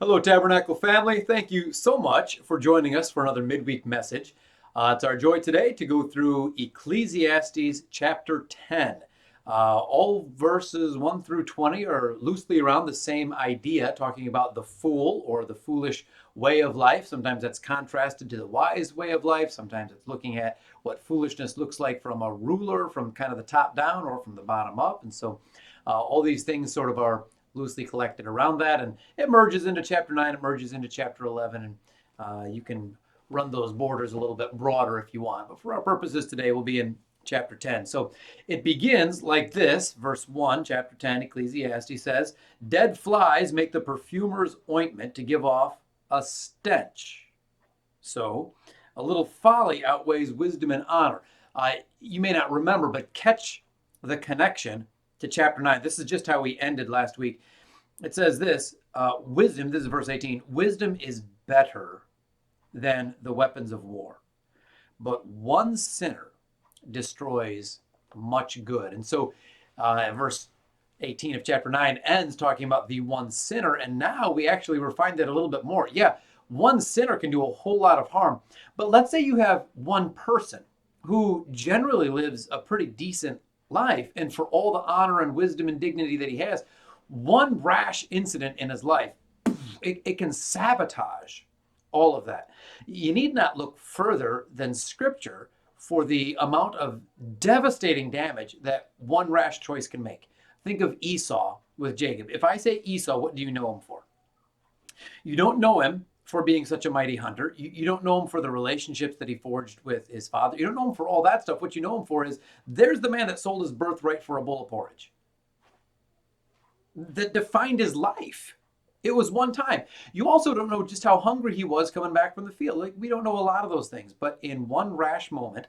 Hello, Tabernacle family. Thank you so much for joining us for another midweek message. It's our joy today to go through Ecclesiastes chapter 10. All verses 1 through 20 are loosely around the same idea, talking about the fool or the foolish way of life. Sometimes that's contrasted to the wise way of life. Sometimes it's looking at what foolishness looks like from a ruler, from kind of the top down or from the bottom up. And so all these things sort of are loosely collected around that. And it merges into chapter 9, it merges into chapter 11. And you can run those borders a little bit broader if you want. But for our purposes today, we'll be in chapter 10. So it begins like this, verse 1, chapter 10, Ecclesiastes says, "Dead flies make the perfumer's ointment to give off a stench. So a little folly outweighs wisdom and honor." You may not remember, but catch the connection to chapter 9. This is just how we ended last week. It says this wisdom, this is verse 18, wisdom is better than the weapons of war, but one sinner destroys much good. And so verse 18 of chapter 9 ends talking about the one sinner. And now we actually refine that a little bit more. Yeah, one sinner can do a whole lot of harm. But let's say you have one person who generally lives a pretty decent life, and for all the honor and wisdom and dignity that he has, one rash incident in his life, it can sabotage all of that. You need not look further than Scripture for the amount of devastating damage that one rash choice can make. Think of Esau with Jacob. If I say Esau, what do you know him for? You don't know him for being such a mighty hunter. You don't know him for the relationships that he forged with his father. You don't know him for all that stuff. What you know him for is there's the man that sold his birthright for a bowl of porridge, that defined his life. It was one time. You also don't know just how hungry he was coming back from the field. Like, we don't know a lot of those things, but in one rash moment,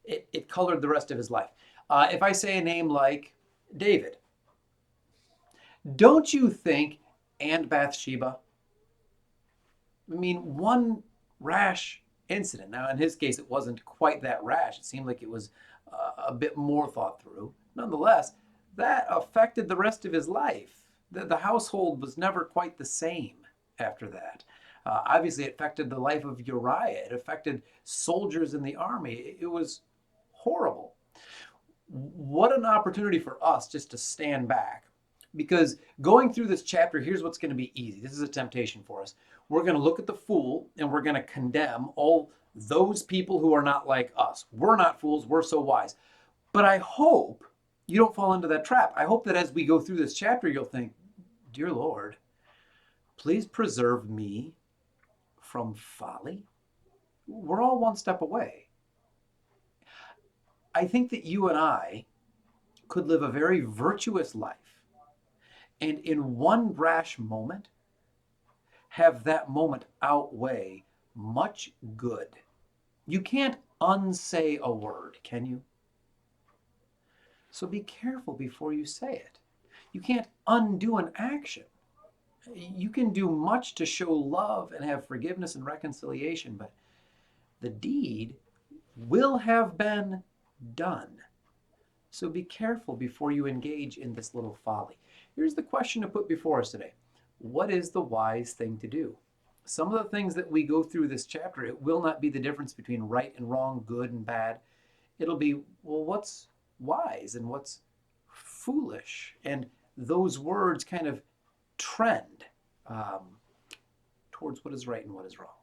it colored the rest of his life. If I say a name like David, don't you think, and Bathsheba? I mean, one rash incident. Now, in his case, it wasn't quite that rash. It seemed like it was a bit more thought through. Nonetheless, that affected the rest of his life. The household was never quite the same after that. Obviously, it affected the life of Uriah. It affected soldiers in the army. It was horrible. What an opportunity for us just to stand back. Because going through this chapter, here's what's going to be easy. This is a temptation for us. We're going to look at the fool and we're going to condemn all those people who are not like us. We're not fools, we're so wise. But I hope you don't fall into that trap. I hope that as we go through this chapter, you'll think, "Dear Lord, please preserve me from folly." We're all one step away. I think that you and I could live a very virtuous life, and in one rash moment, have that moment outweigh much good. You can't unsay a word, can you? So be careful before you say it. You can't undo an action. You can do much to show love and have forgiveness and reconciliation, but the deed will have been done. So be careful before you engage in this little folly. Here's the question to put before us today. What is the wise thing to do? Some of the things that we go through this chapter, it will not be the difference between right and wrong, good and bad. It'll be, well, what's wise and what's foolish? And those words kind of trend towards what is right and what is wrong.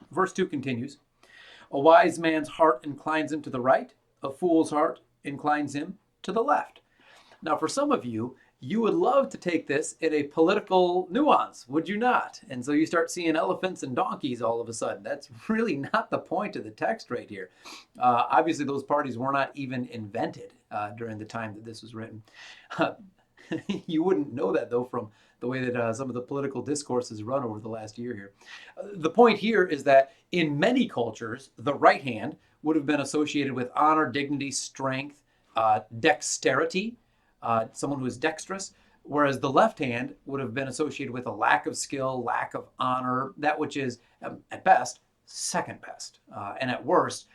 Verse 2 continues, "A wise man's heart inclines him to the right, a fool's heart inclines him to the left." Now, for some of you, you would love to take this in a political nuance, would you not? And so you start seeing elephants and donkeys all of a sudden. That's really not the point of the text right here. Obviously, those parties were not even invented during the time that this was written. You wouldn't know that, though, from the way that some of the political discourses run over the last year here. The point here is that in many cultures, the right hand would have been associated with honor, dignity, strength, dexterity, someone who is dexterous, whereas the left hand would have been associated with a lack of skill, lack of honor, that which is, at best, second best, and at worst,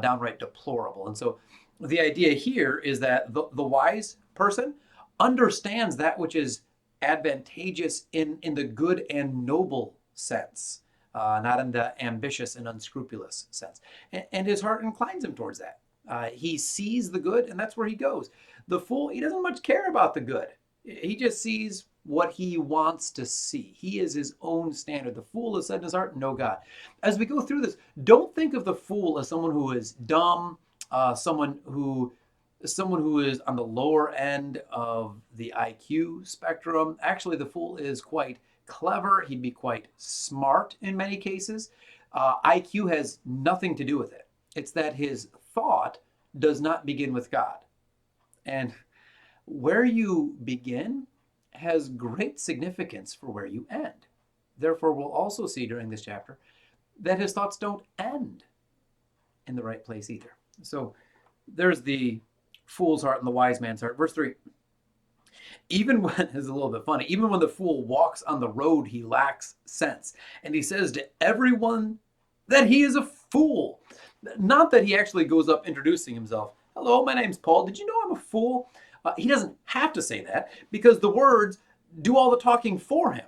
downright deplorable. And so the idea here is that the wise person understands that which is advantageous in the good and noble sense, not in the ambitious and unscrupulous sense. And his heart inclines him towards that. He sees the good, and that's where he goes. The fool, he doesn't much care about the good. He just sees what he wants to see. He is his own standard. The fool has said in his heart, no God. As we go through this, don't think of the fool as someone who is dumb, someone who is on the lower end of the IQ spectrum. Actually, the fool is quite clever. He'd be quite smart in many cases. IQ has nothing to do with it. It's that his thought does not begin with God. And where you begin has great significance for where you end. Therefore, we'll also see during this chapter that his thoughts don't end in the right place either. So there's the fool's heart and the wise man's heart. Verse 3. Even when, this is a little bit funny, even when the fool walks on the road, he lacks sense. And he says to everyone that he is a fool. Not that he actually goes up introducing himself. Hello, my name's Paul. Did you know I'm a fool? He doesn't have to say that because the words do all the talking for him.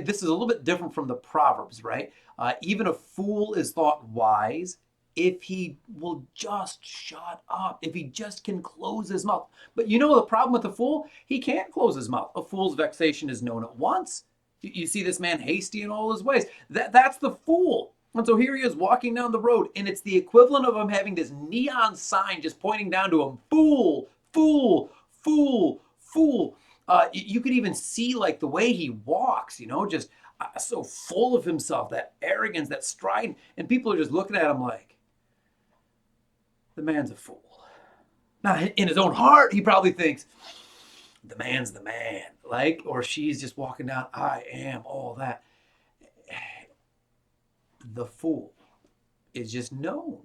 This is a little bit different from the Proverbs, right? Even a fool is thought wise if he will just shut up, if he just can close his mouth. But you know the problem with a fool? He can't close his mouth. A fool's vexation is known at once. You see this man hasty in all his ways. That's the fool. And so here he is walking down the road, and it's the equivalent of him having this neon sign just pointing down to him, fool, fool, fool, fool. You could even see like the way he walks, just so full of himself, that arrogance, that stride. And people are just looking at him like, the man's a fool. Now, in his own heart, he probably thinks, the man's the man. Or she's just walking down, I am all that. The fool is just known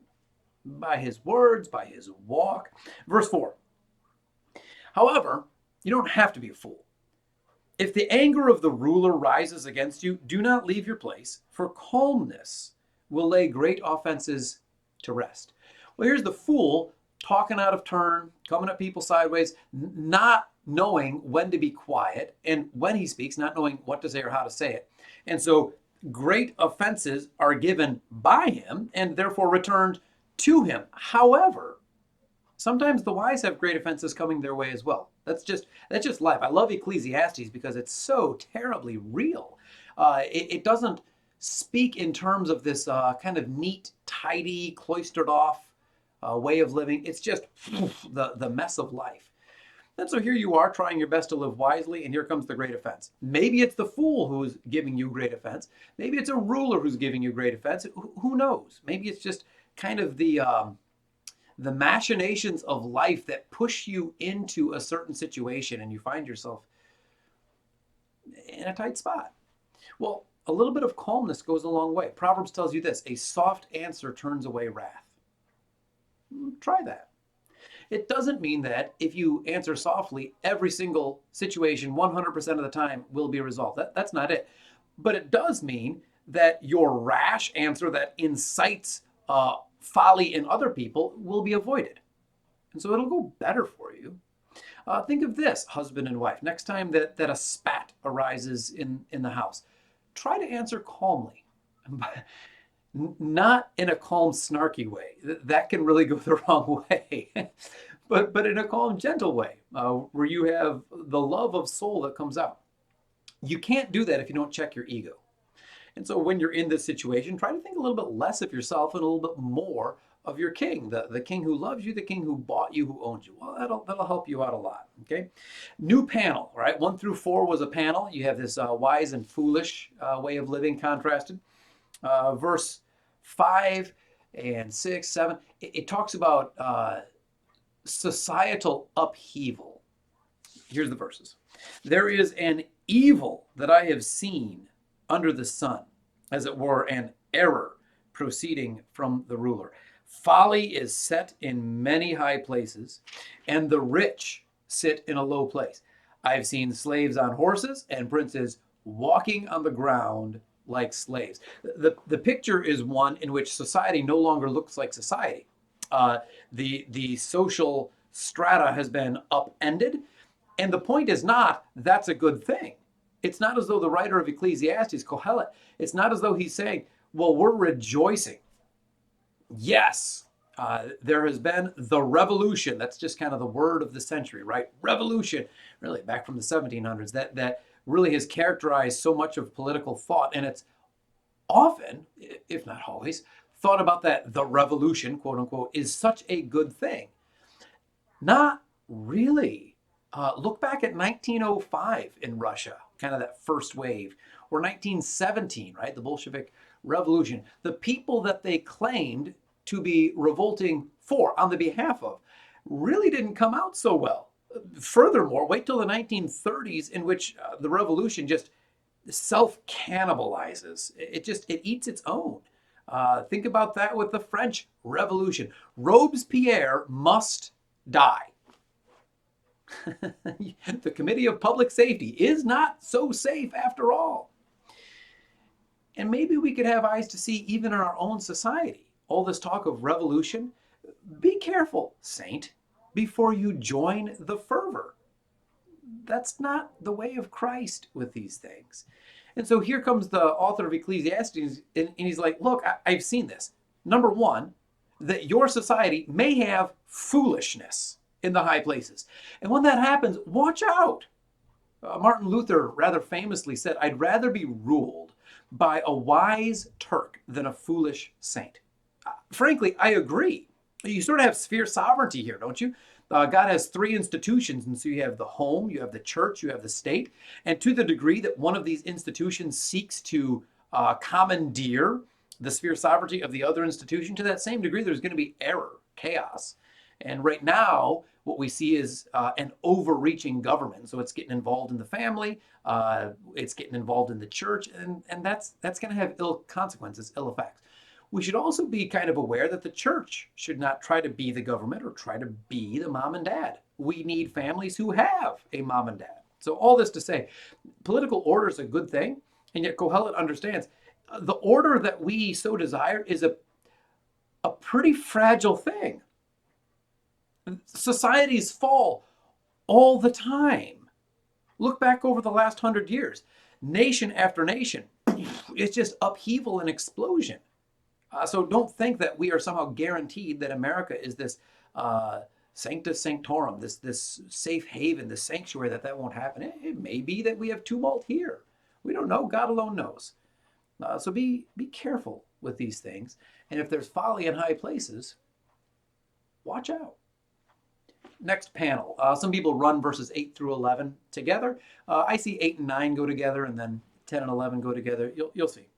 by his words, by his walk. Verse 4. However, you don't have to be a fool. If the anger of the ruler rises against you, do not leave your place, for calmness will lay great offenses to rest. Well, here's the fool talking out of turn, coming at people sideways, not knowing when to be quiet, and when he speaks, not knowing what to say or how to say it. And so great offenses are given by him and therefore returned to him. However, sometimes the wise have great offenses coming their way as well. That's just life. I love Ecclesiastes because it's so terribly real. It doesn't speak in terms of this kind of neat, tidy, cloistered off way of living. It's just the mess of life. And so here you are trying your best to live wisely, and here comes the great offense. Maybe it's the fool who's giving you great offense. Maybe it's a ruler who's giving you great offense. Who knows? Maybe it's just kind of the machinations of life that push you into a certain situation, and you find yourself in a tight spot. Well, a little bit of calmness goes a long way. Proverbs tells you this: a soft answer turns away wrath. Try that. It doesn't mean that if you answer softly, every single situation 100% of the time will be resolved. That's not it. But it does mean that your rash answer that incites folly in other people will be avoided. And so it'll go better for you. Think of this, husband and wife. Next time that a spat arises in the house, try to answer calmly. Not in a calm, snarky way. That can really go the wrong way. but in a calm, gentle way, where you have the love of soul that comes out. You can't do that if you don't check your ego. And so when you're in this situation, try to think a little bit less of yourself and a little bit more of your king, the king who loves you, the king who bought you, who owns you. Well, that'll help you out a lot, okay? New panel, right? 1 through 4 was a panel. You have this wise and foolish way of living contrasted. Verse 5 and 6, 7, it talks about societal upheaval. Here's the verses. There is an evil that I have seen under the sun, as it were, an error proceeding from the ruler. Folly is set in many high places, and the rich sit in a low place. I've seen slaves on horses and princes walking on the ground like slaves. The picture is one in which society no longer looks like society. The social strata has been upended, And the point is not that's a good thing. It's not as though the writer of Ecclesiastes, Kohelet, it's not as though he's saying, well, we're rejoicing. Yes, there has been the revolution. That's just kind of the word of the century, right? Revolution, really back from the 1700s, that really has characterized so much of political thought. And it's often, if not always, thought about that the revolution, quote unquote, is such a good thing. Not really. Look back at 1905 in Russia, kind of that first wave, or 1917, right? The Bolshevik Revolution. The people that they claimed to be revolting for, on the behalf of, really didn't come out so well. Furthermore, wait till the 1930s, in which the revolution just self-cannibalizes. It eats its own. Think about that with the French Revolution. Robespierre must die. The Committee of Public Safety is not so safe after all. And maybe we could have eyes to see even in our own society. All this talk of revolution, be careful, saint, before you join the fervor. That's not the way of Christ with these things. And so here comes the author of Ecclesiastes, and he's like, look, I've seen this. Number one, that your society may have foolishness in the high places. And when that happens, watch out. Martin Luther rather famously said, I'd rather be ruled by a wise Turk than a foolish saint. Frankly, I agree. You sort of have sphere sovereignty here, don't you? God has three institutions, and so you have the home, you have the church, you have the state. And to the degree that one of these institutions seeks to commandeer the sphere sovereignty of the other institution, to that same degree, there's going to be error, chaos. And right now, what we see is an overreaching government. So it's getting involved in the family, it's getting involved in the church, and that's going to have ill consequences, ill effects. We should also be kind of aware that the church should not try to be the government or try to be the mom and dad. We need families who have a mom and dad. So all this to say, political order is a good thing, and yet Kohelet understands the order that we so desire is a pretty fragile thing. Societies fall all the time. Look back over the last 100 years. Nation after nation, it's just upheaval and explosion. So don't think that we are somehow guaranteed that America is this sanctus sanctorum, this safe haven, this sanctuary, that won't happen. It may be that we have tumult here. We don't know. God alone knows. So be careful with these things. And if there's folly in high places, watch out. Next panel. Some people run verses 8 through 11 together. I see 8 and 9 go together, and then 10 and 11 go together. You'll see.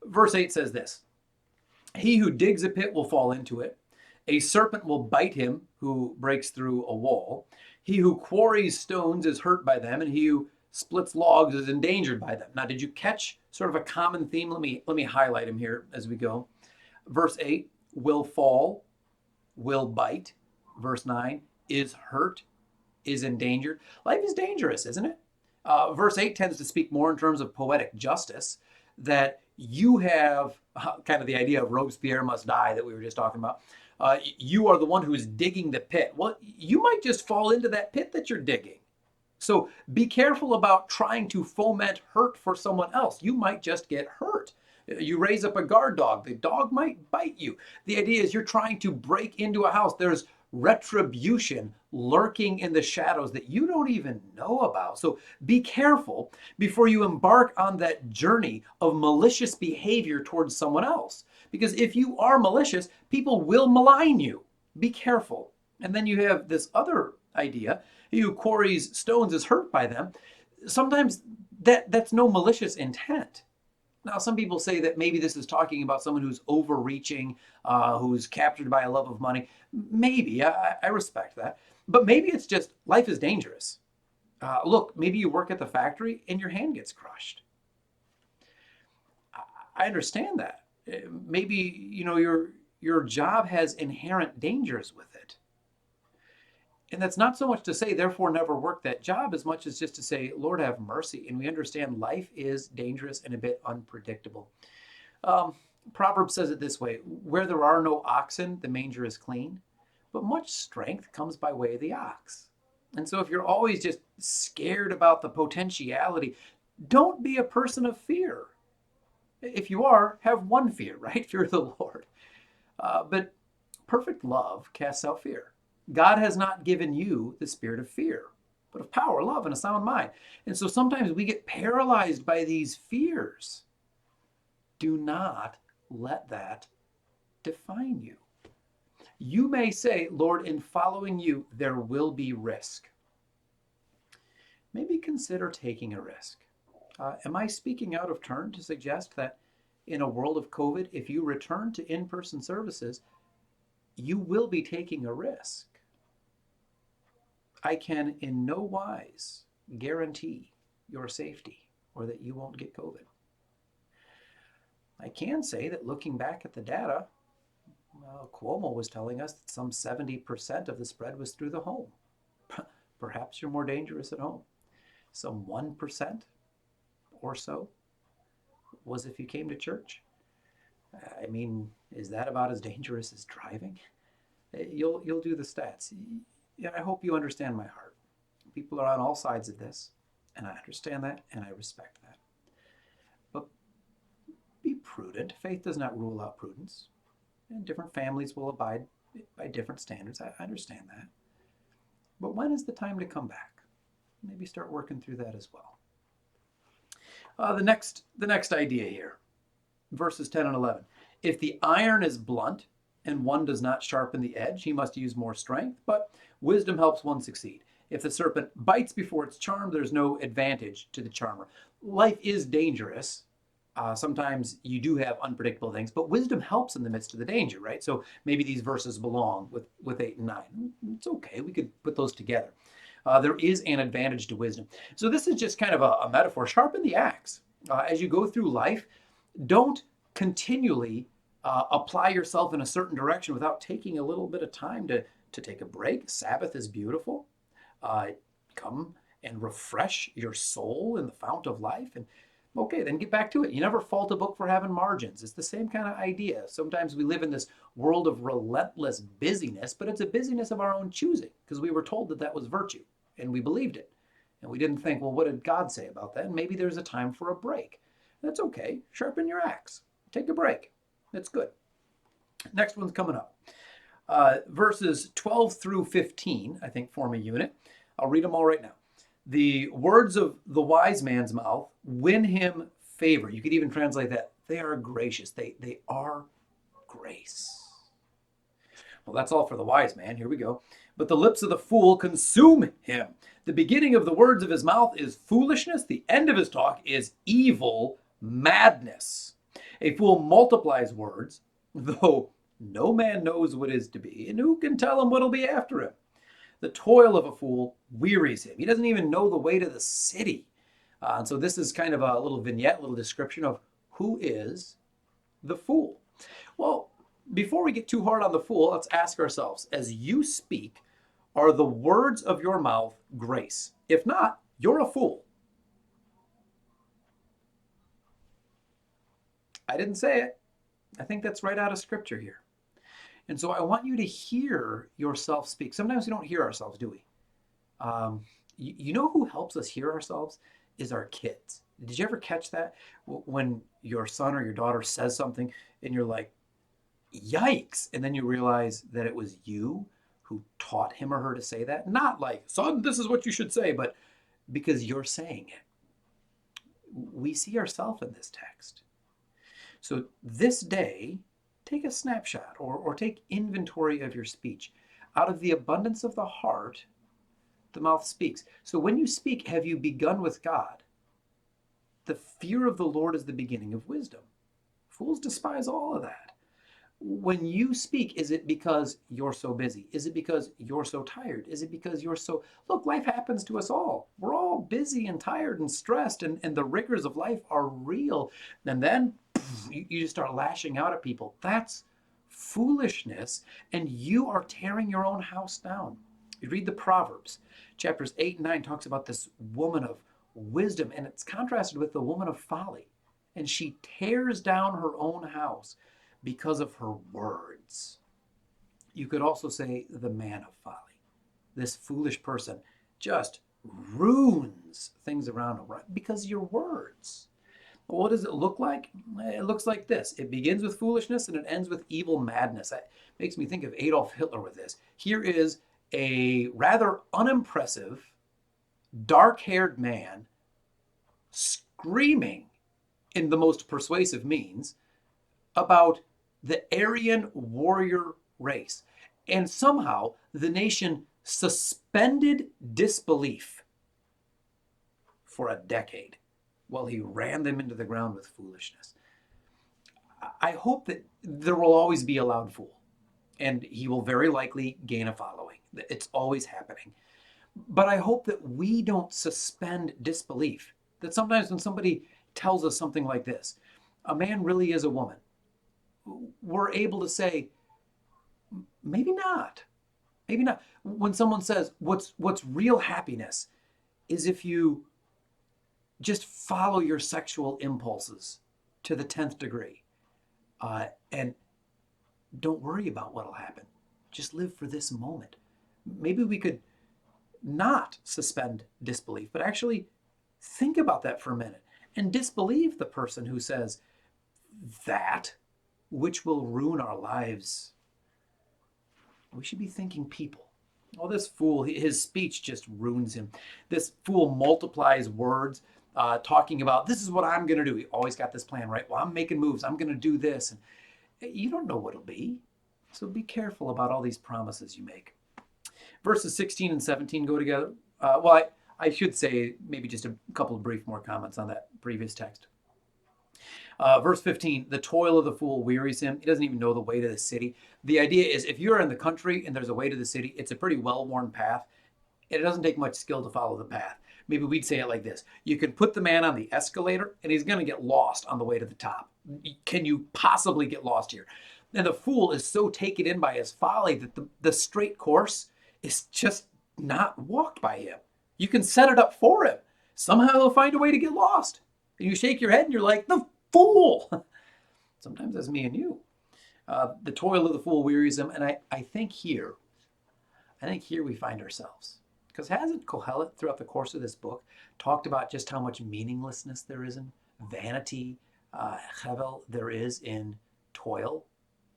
Verse 8 says this. He who digs a pit will fall into it. A serpent will bite him who breaks through a wall. He who quarries stones is hurt by them, and he who splits logs is endangered by them. Now, did you catch sort of a common theme? Let me highlight them here as we go. Verse 8, will fall, will bite. Verse 9, is hurt, is endangered. Life is dangerous, isn't it? Verse 8 tends to speak more in terms of poetic justice, that you have kind of the idea of Robespierre must die that we were just talking about. You are the one who is digging the pit. Well, you might just fall into that pit that you're digging. So be careful about trying to foment hurt for someone else. You might just get hurt. You raise up a guard dog. The dog might bite you. The idea is you're trying to break into a house. There's retribution lurking in the shadows that you don't even know about. So be careful before you embark on that journey of malicious behavior towards someone else. Because if you are malicious, people will malign you. Be careful. And then you have this other idea. He who quarries stones is hurt by them. Sometimes that's no malicious intent. Now, some people say that maybe this is talking about someone who's overreaching, who's captured by a love of money. Maybe, I respect that. But maybe it's just life is dangerous. Look, maybe you work at the factory and your hand gets crushed. I understand that. Maybe, your job has inherent dangers with it. And that's not so much to say, therefore, never work that job, as much as just to say, Lord, have mercy. And we understand life is dangerous and a bit unpredictable. Proverbs says it this way, where there are no oxen, the manger is clean, but much strength comes by way of the ox. And so if you're always just scared about the potentiality, don't be a person of fear. If you are, have one fear, right? Fear of the Lord. But perfect love casts out fear. God has not given you the spirit of fear, but of power, love, and a sound mind. And so sometimes we get paralyzed by these fears. Do not let that define you. You may say, Lord, in following you, there will be risk. Maybe consider taking a risk. Am I speaking out of turn to suggest that in a world of COVID, if you return to in-person services, you will be taking a risk? I can in no wise guarantee your safety or that you won't get COVID. I can say that looking back at the data, Cuomo was telling us that some 70% of the spread was through the home. Perhaps you're more dangerous at home. Some 1% or so was if you came to church. I mean, is that about as dangerous as driving? You'll do the stats. Yeah, I hope you understand my heart. People are on all sides of this, and I understand that, and I respect that. But be prudent. Faith does not rule out prudence. And different families will abide by different standards. I understand that. But when is the time to come back? Maybe start working through that as well. The next idea here, verses 10 and 11. If the iron is blunt and one does not sharpen the edge, he must use more strength, but wisdom helps one succeed. If the serpent bites before it's charmed, there's no advantage to the charmer. Life is dangerous. Sometimes you do have unpredictable things, but wisdom helps in the midst of the danger, right? So maybe these verses belong with 8 and 9. It's okay. We could put those together. There is an advantage to wisdom. So this is just kind of a metaphor. Sharpen the axe. As you go through life, don't continually apply yourself in a certain direction without taking a little bit of time to take a break. Sabbath is beautiful. Come and refresh your soul in the fount of life. And okay, then get back to it. You never fault a book for having margins. It's the same kind of idea. Sometimes we live in this world of relentless busyness, but it's a busyness of our own choosing because we were told that that was virtue and we believed it. And we didn't think, well, what did God say about that? And maybe there's a time for a break. That's okay. Sharpen your axe. Take a break. That's good. Next one's coming up. Verses 12 through 15, I think, form a unit. I'll read them all right now. The words of the wise man's mouth win him favor. You could even translate that. They are gracious. They are grace. Well, that's all for the wise man. Here we go. But the lips of the fool consume him. The beginning of the words of his mouth is foolishness. The end of his talk is evil madness. A fool multiplies words, though no man knows what is to be, and who can tell him what'll be after him? The toil of a fool wearies him. He doesn't even know the way to the city. And so this is kind of a little vignette, little description of who is the fool. Well, before we get too hard on the fool, let's ask ourselves, as you speak, are the words of your mouth grace? If not, you're a fool. I didn't say it. I think that's right out of scripture here. And so I want you to hear yourself speak. Sometimes we don't hear ourselves, do we? You know who helps us hear ourselves is our kids. Did you ever catch that? When your son or your daughter says something and you're like, yikes. And then you realize that it was you who taught him or her to say that. Not like, son, this is what you should say, but because you're saying it. We see ourselves in this text. So this day, take a snapshot or take inventory of your speech. Out of the abundance of the heart, the mouth speaks. So when you speak, have you begun with God? The fear of the Lord is the beginning of wisdom. Fools despise all of that. When you speak, is it because you're so busy? Is it because you're so tired? Is it because you're so... Look, life happens to us all. We're all busy and tired and stressed, and the rigors of life are real. And then you just start lashing out at people. That's foolishness, and you are tearing your own house down. You read the Proverbs. Chapters 8 and 9 talks about this woman of wisdom, and it's contrasted with the woman of folly. And she tears down her own house because of her words. You could also say the man of folly. This foolish person just ruins things around them, right? Because of your words. What does it look like? It looks like this. It begins with foolishness and it ends with evil madness. That makes me think of Adolf Hitler with this. Here is a rather unimpressive, dark-haired man screaming in the most persuasive means about the Aryan warrior race. And somehow the nation suspended disbelief for a decade while he ran them into the ground with foolishness. I hope that there will always be a loud fool, and he will very likely gain a following. It's always happening. But I hope that we don't suspend disbelief. That sometimes when somebody tells us something like this, a man really is a woman, we're able to say, maybe not. Maybe not. When someone says, what's real happiness is if you just follow your sexual impulses to the 10th degree. And don't worry about what'll happen. Just live for this moment. Maybe we could not suspend disbelief, but actually think about that for a minute and disbelieve the person who says that which will ruin our lives. We should be thinking people. Oh, this fool, his speech just ruins him. This fool multiplies words, talking about, this is what I'm going to do. He always got this plan, right? Well, I'm making moves. I'm going to do this. And you don't know what it'll be. So be careful about all these promises you make. Verses 16 and 17 go together. I should say maybe just a couple of brief more comments on that previous text. Verse 15, the toil of the fool wearies him. He doesn't even know the way to the city. The idea is if you're in the country and there's a way to the city, it's a pretty well-worn path. It doesn't take much skill to follow the path. Maybe we'd say it like this. You can put the man on the escalator and he's going to get lost on the way to the top. Can you possibly get lost here? And the fool is so taken in by his folly that the straight course is just not walked by him. You can set it up for him. Somehow he'll find a way to get lost. And you shake your head and you're like, the fool. Sometimes that's me and you. The toil of the fool wearies him. And I think here we find ourselves. Because hasn't Kohelet, throughout the course of this book, talked about just how much meaninglessness there is in vanity, chevel, there is in toil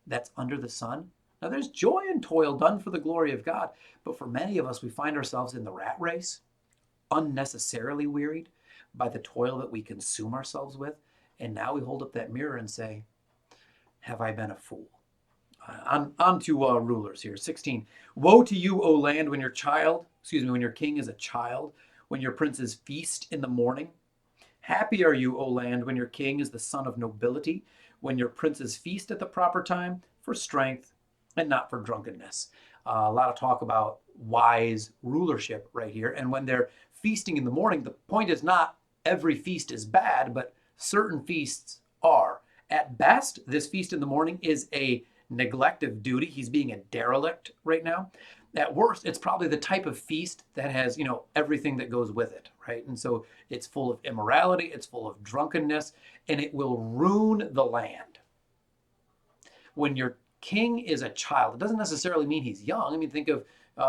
that's under the sun? Now, there's joy in toil done for the glory of God, but for many of us, we find ourselves in the rat race, unnecessarily wearied by the toil that we consume ourselves with, and now we hold up that mirror and say, have I been a fool? On to rulers here. 16. Woe to you, O land, when your king is a child, when your princes feast in the morning. Happy are you, O land, when your king is the son of nobility, when your princes feast at the proper time for strength and not for drunkenness. A lot of talk about wise rulership right here. And when they're feasting in the morning, the point is not every feast is bad, but certain feasts are. At best, this feast in the morning is a neglect of duty. He's being a derelict right now. At worst, it's probably the type of feast that has, everything that goes with it, right? And so it's full of immorality, it's full of drunkenness, and it will ruin the land. When your king is a child, it doesn't necessarily mean he's young. I mean, think of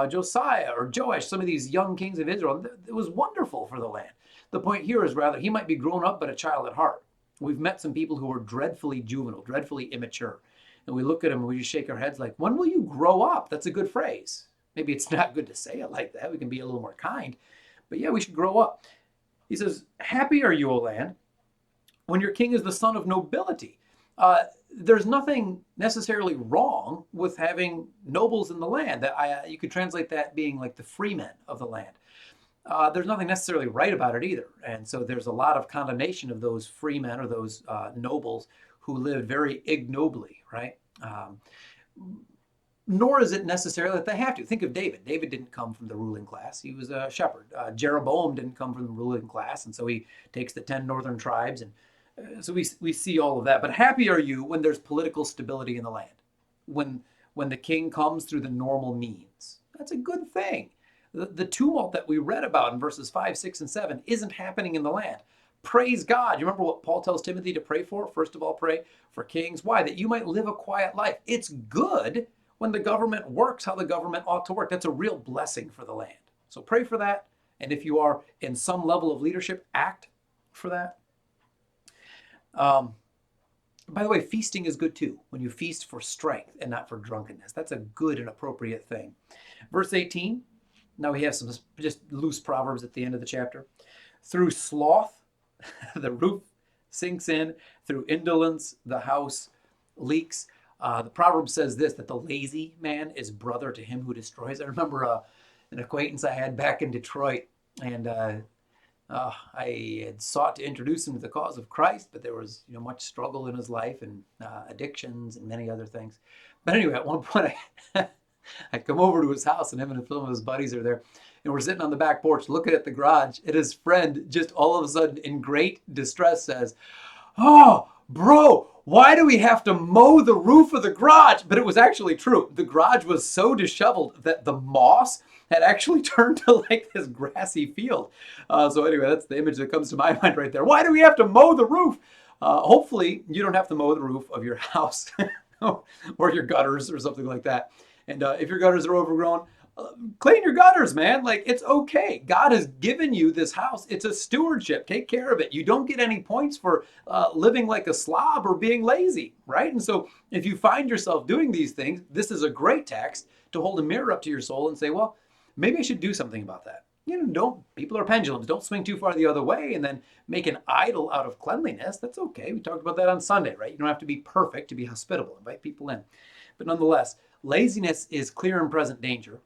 Josiah or Joash, some of these young kings of Israel. It was wonderful for the land. The point here is rather, he might be grown up, but a child at heart. We've met some people who are dreadfully juvenile, dreadfully immature. And we look at them and we just shake our heads like, when will you grow up? That's a good phrase. Maybe it's not good to say it like that. We can be a little more kind. But yeah, we should grow up. He says, happy are you, O land, when your king is the son of nobility. There's nothing necessarily wrong with having nobles in the land. You could translate that being like the freemen of the land. There's nothing necessarily right about it either. And so there's a lot of condemnation of those freemen or those nobles who lived very ignobly, right? Nor is it necessarily that they have to. Think of David. David didn't come from the ruling class. He was a shepherd. Jeroboam didn't come from the ruling class, and so he takes the 10 northern tribes. And so we see all of that. But happy are you when there's political stability in the land, when the king comes through the normal means. That's a good thing. The tumult that we read about in verses 5, 6, and 7 isn't happening in the land. Praise God. You remember what Paul tells Timothy to pray for? First of all, pray for kings. Why? That you might live a quiet life. It's good when the government works how the government ought to work. That's a real blessing for the land. So pray for that. And if you are in some level of leadership, act for that. Um, by the way, feasting is good too. When you feast for strength and not for drunkenness, that's a good and appropriate thing. Verse 18. Now we have some just loose proverbs at the end of the chapter. Through sloth, the roof sinks in. Through indolence, the house leaks. The proverb says this, that the lazy man is brother to him who destroys. I remember an acquaintance I had back in Detroit, and I had sought to introduce him to the cause of Christ, but there was much struggle in his life and addictions and many other things. But anyway, at one point I come over to his house, and him and some of his buddies are there. And we're sitting on the back porch looking at the garage, and his friend just all of a sudden in great distress says, "Oh, bro, why do we have to mow the roof of the garage?" But it was actually true. The garage was so disheveled that the moss had actually turned to like this grassy field. So anyway, that's the image that comes to my mind right there. Why do we have to mow the roof? Hopefully you don't have to mow the roof of your house or your gutters or something like that. And if your gutters are overgrown, clean your gutters, man. Like, it's okay. God has given you this house. It's a stewardship. Take care of it. You don't get any points for living like a slob or being lazy, right? And so if you find yourself doing these things, this is a great text to hold a mirror up to your soul and say, well, maybe I should do something about that. People are pendulums. Don't swing too far the other way and then make an idol out of cleanliness. That's okay. We talked about that on Sunday, right? You don't have to be perfect to be hospitable. Invite people in. But nonetheless, laziness is clear and present danger.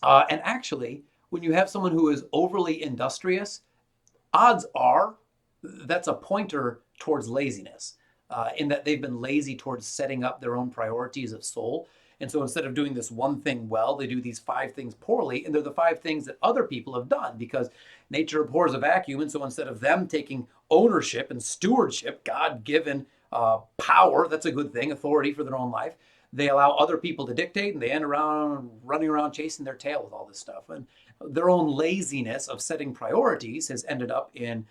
And actually, when you have someone who is overly industrious, odds are that's a pointer towards laziness, in that they've been lazy towards setting up their own priorities of soul. And so instead of doing this one thing well, they do these 5 things poorly. And they're the 5 things that other people have done, because nature abhors a vacuum. And so instead of them taking ownership and stewardship, God-given power, that's a good thing, authority for their own life, they allow other people to dictate, and they end around running around chasing their tail with all this stuff. And their own laziness of setting priorities has ended up in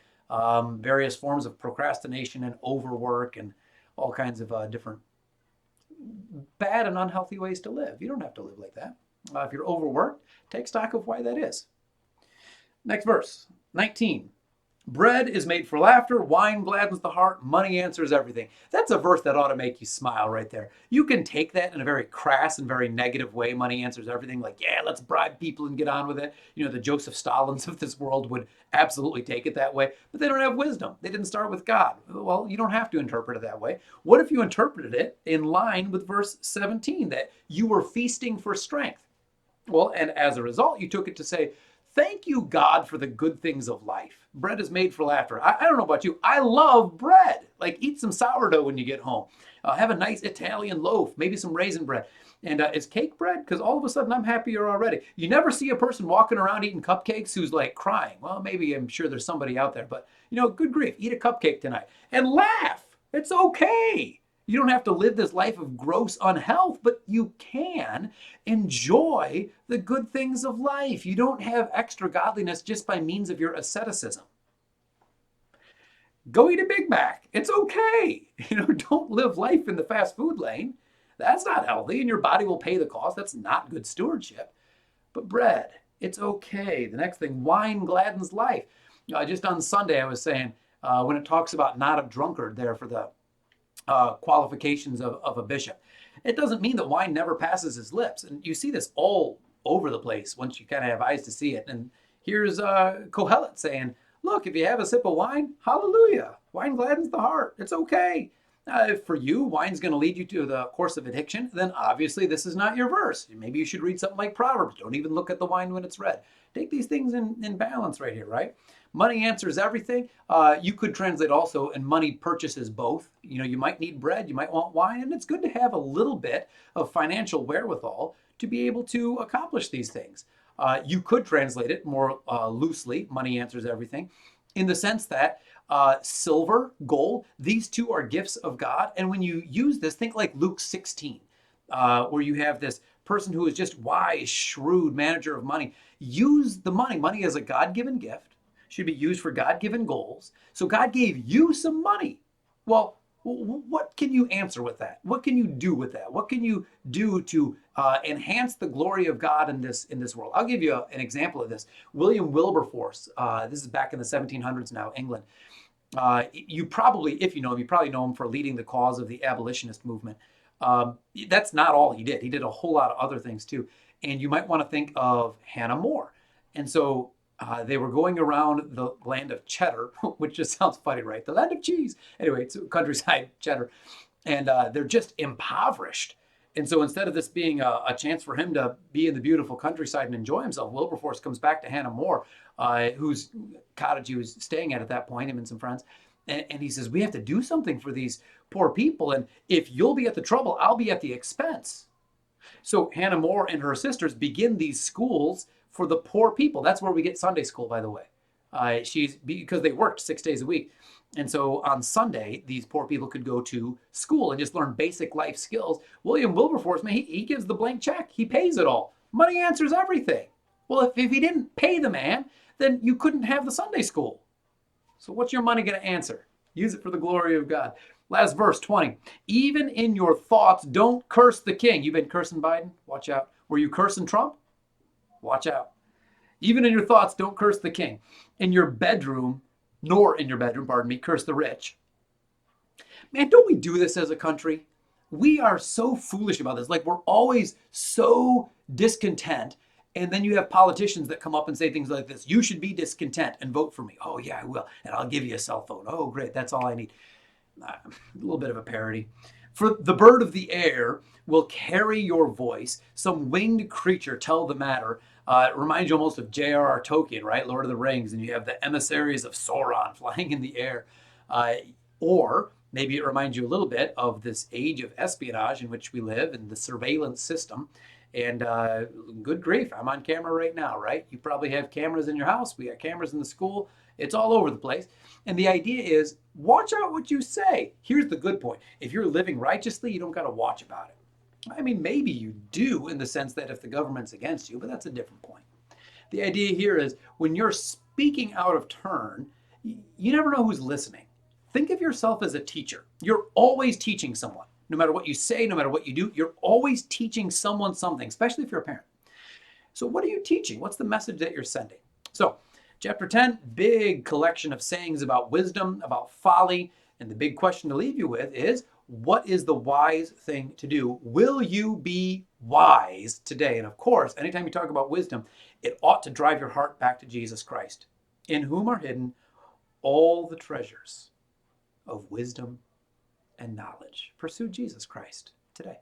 various forms of procrastination and overwork and all kinds of different bad and unhealthy ways to live. You don't have to live like that. If you're overworked, take stock of why that is. Next verse, 19. Bread is made for laughter, wine gladdens the heart, money answers everything. That's a verse that ought to make you smile right there. You can take that in a very crass and very negative way. Money answers everything. Like, yeah, let's bribe people and get on with it. The Joseph Stalins of this world would absolutely take it that way, but they don't have wisdom. They didn't start with God. Well, you don't have to interpret it that way. What if you interpreted it in line with verse 17, that you were feasting for strength? Well, and as a result, you took it to say, thank you, God, for the good things of life. Bread is made for laughter. I don't know about you. I love bread. Like, eat some sourdough when you get home. Have a nice Italian loaf, maybe some raisin bread. And is cake bread? Because all of a sudden I'm happier already. You never see a person walking around eating cupcakes who's like crying. Well, maybe I'm sure there's somebody out there. But, good grief, eat a cupcake tonight. And laugh. It's okay. You don't have to live this life of gross unhealth, but you can enjoy the good things of life. You don't have extra godliness just by means of your asceticism. Go eat a Big Mac. It's okay. Don't live life in the fast food lane. That's not healthy, and your body will pay the cost. That's not good stewardship. But bread, it's okay. The next thing, wine gladdens life. Just on Sunday, I was saying, when it talks about not a drunkard there for the qualifications of a bishop, it doesn't mean that wine never passes his lips. And you see this all over the place once you kind of have eyes to see it. And here's Kohelet saying, look, if you have a sip of wine, hallelujah. Wine gladdens the heart. It's okay. If for you, wine's going to lead you to the course of addiction, then obviously this is not your verse. Maybe you should read something like Proverbs. Don't even look at the wine when it's red. Take these things in balance right here, right? Money answers everything. You could translate also, and money purchases both. You might need bread, you might want wine, and it's good to have a little bit of financial wherewithal to be able to accomplish these things. You could translate it more loosely, money answers everything, in the sense that silver, gold, these two are gifts of God. And when you use this, think like Luke 16, where you have this person who is just wise, shrewd manager of money. Use the money. Money is a God-given gift, should be used for God-given goals. So God gave you some money. Well, What can you answer with that? What can you do with that? What can you do to enhance the glory of God in this world? I'll give you an example of this. William Wilberforce. This is back in the 1700s now, England. You probably, if you know him, you probably know him for leading the cause of the abolitionist movement. That's not all he did. He did a whole lot of other things too. And you might want to think of Hannah More. And so they were going around the land of Cheddar, which just sounds funny, right? The land of cheese. Anyway, it's countryside Cheddar. And they're just impoverished. And so instead of this being a chance for him to be in the beautiful countryside and enjoy himself, Wilberforce comes back to Hannah More, whose cottage he was staying at that point, him and some friends. And he says, we have to do something for these poor people. And if you'll be at the trouble, I'll be at the expense. So Hannah More and her sisters begin these schools for the poor people. That's where we get Sunday school, by the way. Because they worked 6 days a week. And so on Sunday, these poor people could go to school and just learn basic life skills. William Wilberforce, man, he gives the blank check. He pays it all. Money answers everything. Well, if he didn't pay the man, then you couldn't have the Sunday school. So what's your money going to answer? Use it for the glory of God. Last verse, 20. Even in your thoughts, don't curse the king. You've been cursing Biden? Watch out. Were you cursing Trump? Watch out. Even in your thoughts, don't curse the king. In your bedroom, curse the rich. Man, don't we do this as a country? We are so foolish about this. Like, we're always so discontent. And then you have politicians that come up and say things like this. You should be discontent and vote for me. Oh, yeah, I will. And I'll give you a cell phone. Oh, great. That's all I need. A little bit of a parody. For the bird of the air will carry your voice. Some winged creature tell the matter. It reminds you almost of J.R.R. Tolkien, right? Lord of the Rings. And you have the emissaries of Sauron flying in the air. Or maybe it reminds you a little bit of this age of espionage in which we live and the surveillance system. And good grief, I'm on camera right now, right? You probably have cameras in your house. We got cameras in the school. It's all over the place. And the idea is, watch out what you say. Here's the good point. If you're living righteously, you don't got to watch about it. I mean, maybe you do in the sense that if the government's against you, but that's a different point. The idea here is when you're speaking out of turn, you never know who's listening. Think of yourself as a teacher. You're always teaching someone. No matter what you say, no matter what you do, you're always teaching someone something, especially if you're a parent. So what are you teaching? What's the message that you're sending? So chapter 10, big collection of sayings about wisdom, about folly. And the big question to leave you with is, what is the wise thing to do? Will you be wise today? And of course, anytime you talk about wisdom, it ought to drive your heart back to Jesus Christ, in whom are hidden all the treasures of wisdom and knowledge. Pursue Jesus Christ today.